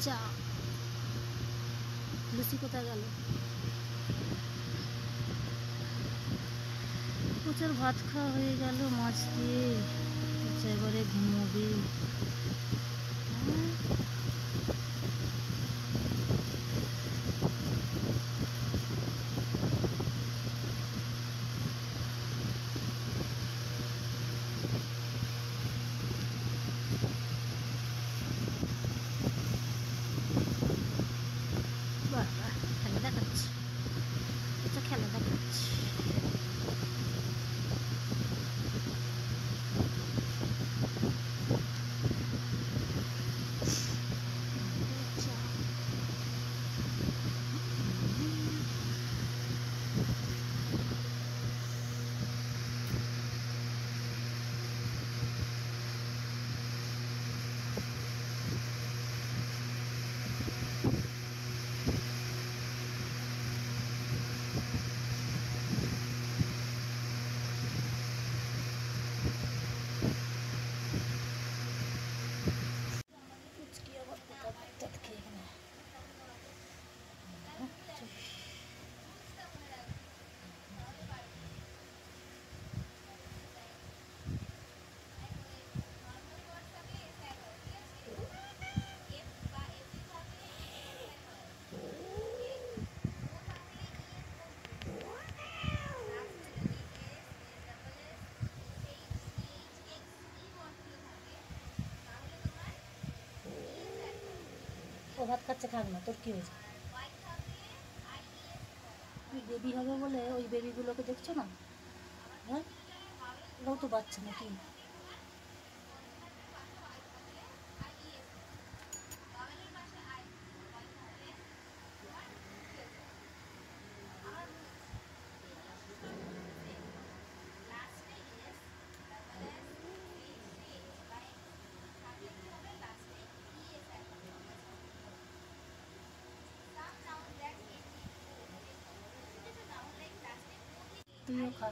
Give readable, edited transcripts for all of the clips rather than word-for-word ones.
চা। লুচি কোথায় গেল? প্রচুর ভাত খাওয়া হয়ে গেল মাছ দিয়ে। এবারে ঘুমোবে। বাবা খেলা দেখাচ্ছে, এটা খেলা দেখাচ্ছে। ও ভাত খাচ্ছে, খাক না, তোর কি হয়েছে? তুই বেবি হবে বলে ওই বেবিগুলোকে দেখছো না? হ্যাঁ, ওরাও তো বাচ্চা নাকি? তুইও খা,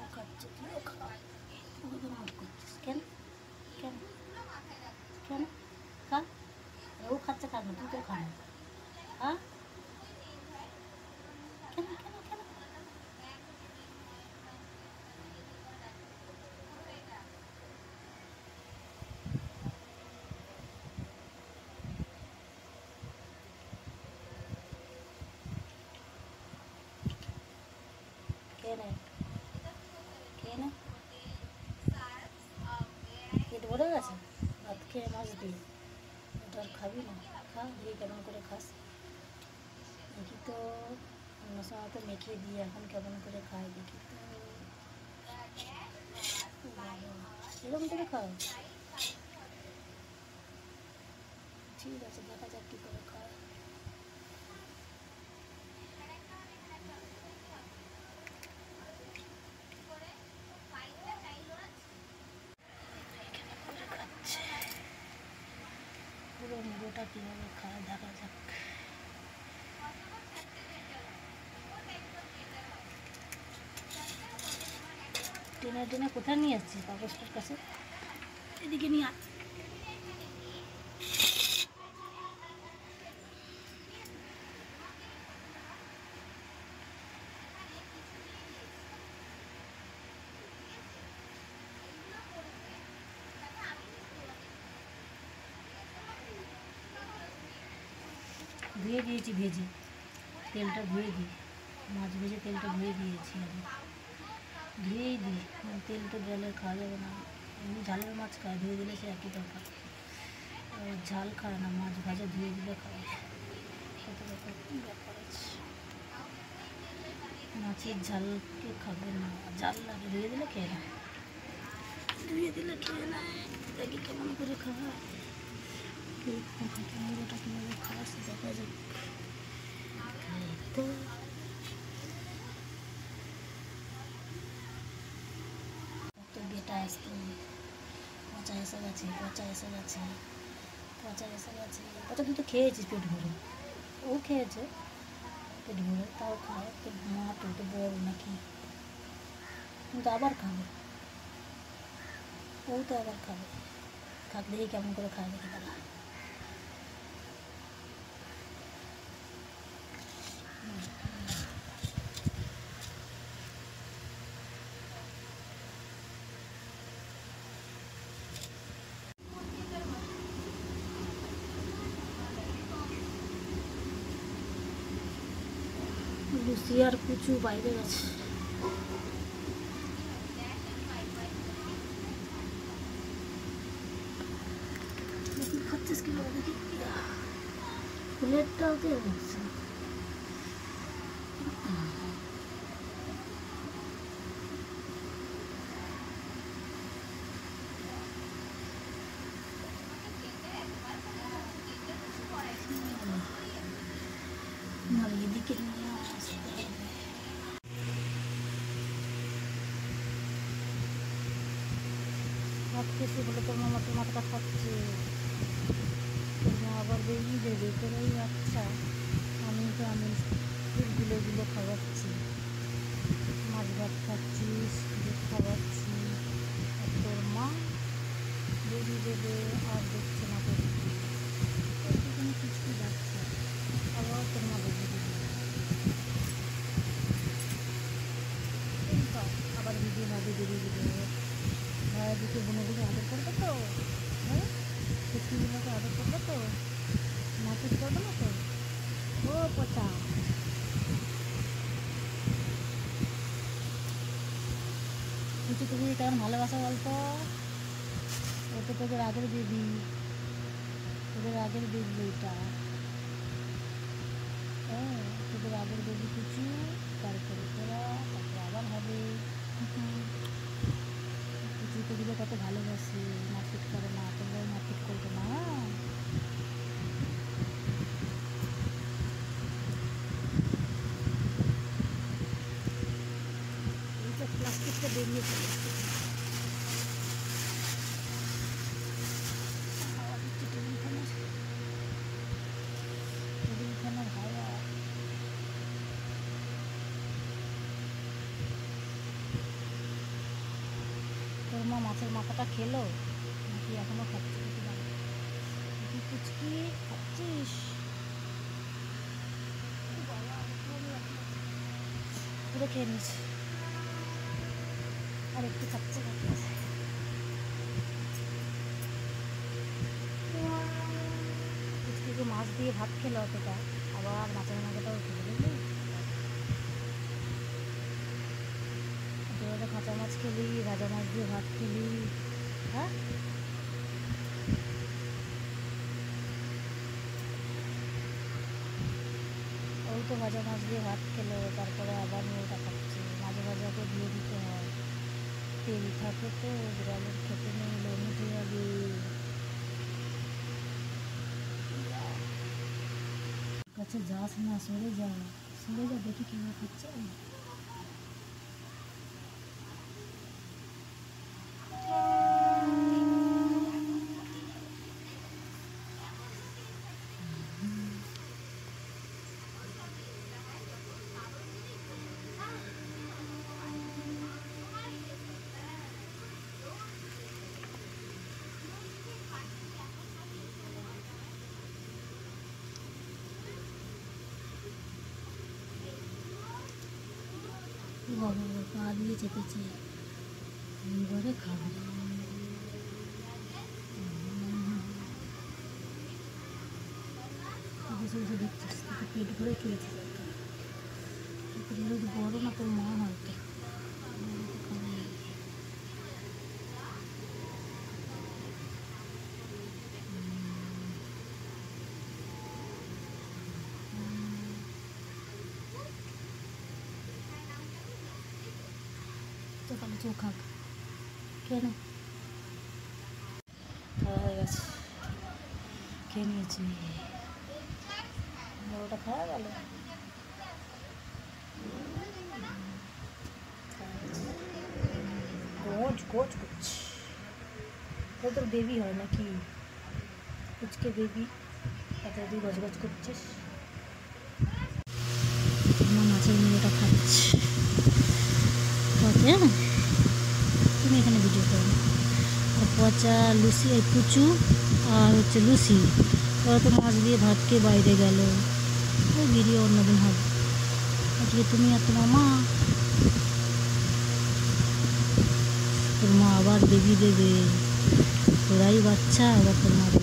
ও খাচ্ছে, তুইও খা। ওকে মুখ করছিস কেন? কেন? কেন? খা। ও খাচ্ছে, খাক না, তুই তো খা না। হ্যাঁ, কেন কেন কেন? কে নেয়? কে নেয়? পেট ভরে গেছে ভাত খেয়ে মাছ দিয়ে? ওটা আর খাবি না? খা, দিয়ে কেমন করে খাস দেখি তো। অন্য সময় তো মেখে দিয়ে, এখন কেমন করে খায় দেখি তো। এরকম করে খাও? ঠিক আছে, দেখা যাক কী করে খায়। পুরো মুড়োটা কীভাবে খায় দেখা যাক। টেনে টেনে কোথায় নিয়ে আসছিস কাগজটার কাছে? এদিকে নিয়ে আয়। ধুয়ে দিয়েছি ভেজে, তেলটা ধুয়ে দিই। মাছ ভেজে তেলটা ধুয়ে দিয়েছি আমি। ধুয়েই দিই, তেল তো জলে খাওয়া যাবে না। এমনি ঝালের মাছ খায়, ধুয়ে দিলে সে একই দরকার। ঝাল খায় না, মাছ ভাজা ধুয়ে দিলে খায়। কত রকম ব্যাপার আছে। মাছের ঝালকে খাবে না, ঝাল লাগে, ধুয়ে দিলে খেয়ে নেয়। ধুয়ে দিলে খেয়ে নেয়। দেখি কেমন করে খাওয়া। মুড়োটা কীভাবে খাওয়া দেখা যাক। তো বেটা আসতে পচা এসে গেছে, পচা এসে গেছে, পচা এসে গেছে। পচা তুই তো খেয়েছিস পেট ভরে, ও খেয়েছে পেট ভরে, তাও খায়। পেট মা তুই তো বড় নাকি, কিন্তু আবার খাবে, ও তো আবার খাবে। খাক দেখি কেমন করে খায় দেখি দাঁড়া। লুচি আর কুচু বাইরে গেছে। খাচ্ছিস কি দেখি, প্লেটটাও দিয়ে বলছে এদিকে নিয়ে আসতে হবে। ভাবতেছি বলে তোর মামা তোর মাথাটা খাচ্ছে, আবার বেরিয়ে দেবে তোরাই। আচ্ছা আমি গুলো খাওয়াচ্ছি, মাছ ভাত খাচ্ছিস, দুধ খাওয়াচ্ছি, আর তোর মা বেরিয়ে দেবে আর দেখছে না তোর কিছু যাচ্ছে, আবার তোর মা বেরিয়ে দেবে। আবার দিদি ভাবি বেরিয়ে দেবে, ভাইয়া দিকে বোনের দিকে আদর করবে তো, হ্যাঁ কুচকিগুলোকে আদর করবে তো, মারপিট করবে না তো? ও পচা কুচি তুমি কেমন ভালোবাসা বলতো? ও তো তোদের আগের বেবি, তোদের আগের বেবি এটা, হ্যাঁ তোদের আগের বেবি কুচু, তারপরে তোরা, তারপরে আবার হবে। কুচুকে দিলে কত ভালোবাসে, মারপিট করে না, তোমরাও মারপিট করবে না। এইটা প্লাস্টিকটা বেরিয়ে চলে হাওয়া। তোর মা মাছের মাথাটা খেলো নাকি এখনো খাচ্ছে? তুই কুচকি খাচ্ছিস? পুরো খেয়ে নিয়েছে, আর একটু খাচ্ছে। কুচকিকে মাছ দিয়ে ভাত খেলো অতটা, আবার মাছের মাথাটাও খেতে বুঝলি। তোরা কাঁচা মাছ খেলি, ভাজা মাছ দিয়ে ভাত খেলি, হ্যাঁ ওই তো ভাজা মাছ দিয়ে ভাত খেলো, তারপরে আবার ওটা খাচ্ছে। মাঝে মাঝে ওকে দিয়ে দিতে হয়, তেল থাকে তো বিড়ালের খেতে নেই, লোম উঠে যাবে। কাছে যাস না, সরে যা, সরে যা, দেখি কেমন খাচ্ছে। বাবা পা দিয়ে চেপেছে, এবারে খাবে। বসে বসে দেখছিস, তোকে পেট ভরে খেয়েছিস। যদি বড় না তোর মা হয়তো সকালে চোখ খাক কেন খাওয়া হয়ে গেছে, খেয়ে নিয়েছি। ওটা খাওয়া গেল, গোজ গোজ করছে। তোর বেবি হয় নাকি? কুচকে বেবি, এত তুই গজ গজ করছিস। আমার মাছের মুড়োটা খাচ্ছে, পচা তুমি এখানে ভিডিও করো। আর পচা লুচি, এই কুচু আর হচ্ছে লুচি, ওরা তো মাছ দিয়ে ভাত খেয়ে বাইরে গেল। ওই ভিডিও অন্যদিন হবে। আজকে তুমি আর তোমার মা, তোর মা আবার বেবি দেবে, তোরাই বাচ্চা, আবার তোর মা